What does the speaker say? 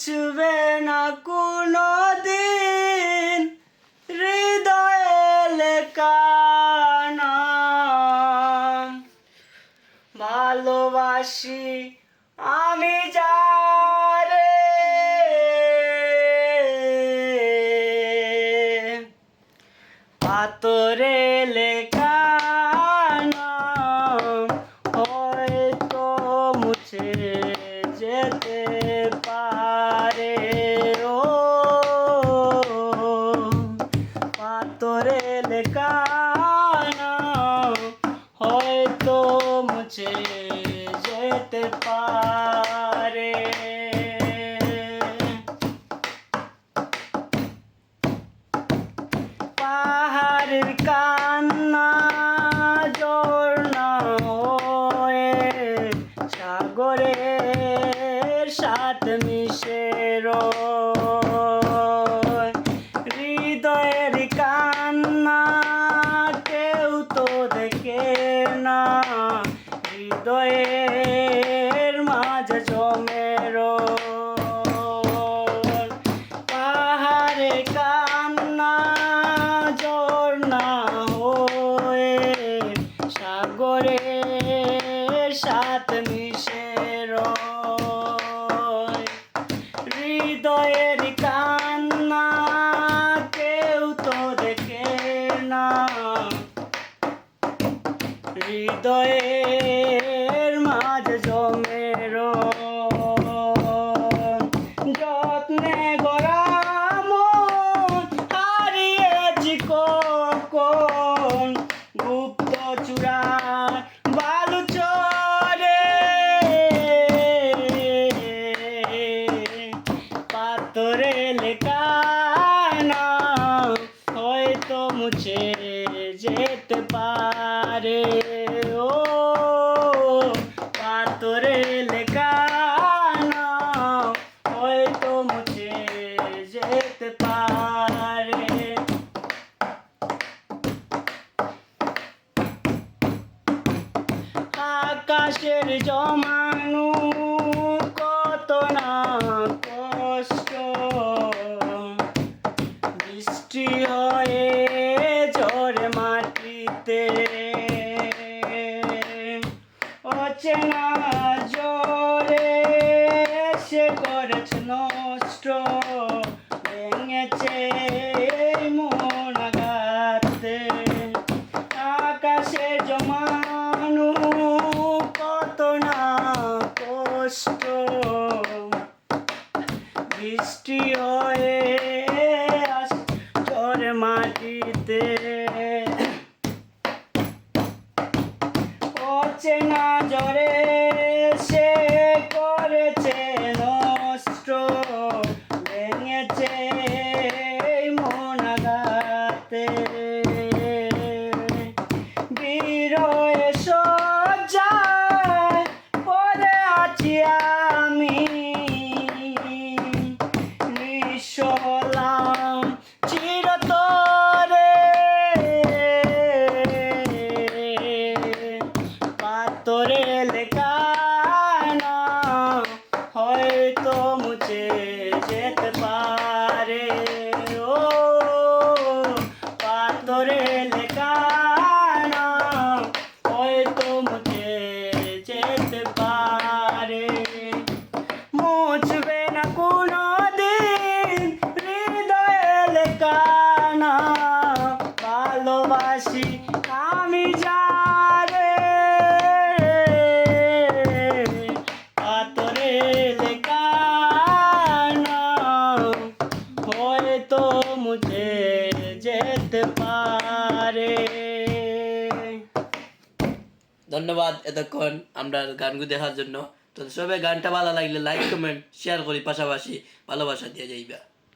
মুছবে না কোনো দিন হৃদয়ে লেখা নাম। ভালোবাসি আমি যারে পাথরে লেখা নাম হয়তো মুছে যেতে পারে। ও পাথরে লেখা নাম হয়তো মুছে যেতে পারে। পাহাড়ের কান্না ঝর্ণা হয়ে সাগরের সাথে মিশে রয়। হৃদয়ের কান্না কেউ তো দেখে না, হৃদয়ের মাঝে জমে রয়। পাহাড়ে কান্না ঝর্ণা হয়ে সাগরের সাথে মিশে রয়। হৃদয়ের কান্না কেউ তো দেখে না, হৃদয়ের মাঝে জমে রয়। যত্নে গড়া মন হারিয়েছি কখন গুপ্ত চূড়ার বালুচরে। পাথরে লেখা নাম হয়তো মুছে যেতে পারে। ও পাথরে লেখা নাম হয়তো মুছে যেতে পারে। আকাশের জমানো কত না কষ্ট, বৃষ্টি হয়ে ঝরে মাটিতে। অচেনা জোরে সে করেছে নষ্ট, ভেঙেছে এই মন আঘাতে। আকাশে জমানো কত না কষ্ট, বৃষ্টি হয়ে ঝরে মাটিতে। অচেনা ঝরে সে করেছে নষ্ট, ভেঙেছে এই মন আঘাতে। বিরহে সজ্জায় পড়ে আছি আমি, নিঃস্ব হলাম চিরতরে। পাথরে লেখা নাম হয়তো মুছে যেতে পারে। ও পাথরে লেখা নাম হয়তো মুছে যেতে পারে। মুছবে না কোনো দিন হৃদয়ে লেখা নাম। ভালোবাসি আমি যারে পাথরে লেখা নাম হয়তো মুছে যেতে পারে। ধন্যবাদ এতক্ষণ আমরা গানগুলো দেখার জন্য। তো সবাই গানটা ভালো লাগলে লাইক কমেন্ট শেয়ার করি, পাশাপাশি ভালোবাসা দিয়ে যাইবা।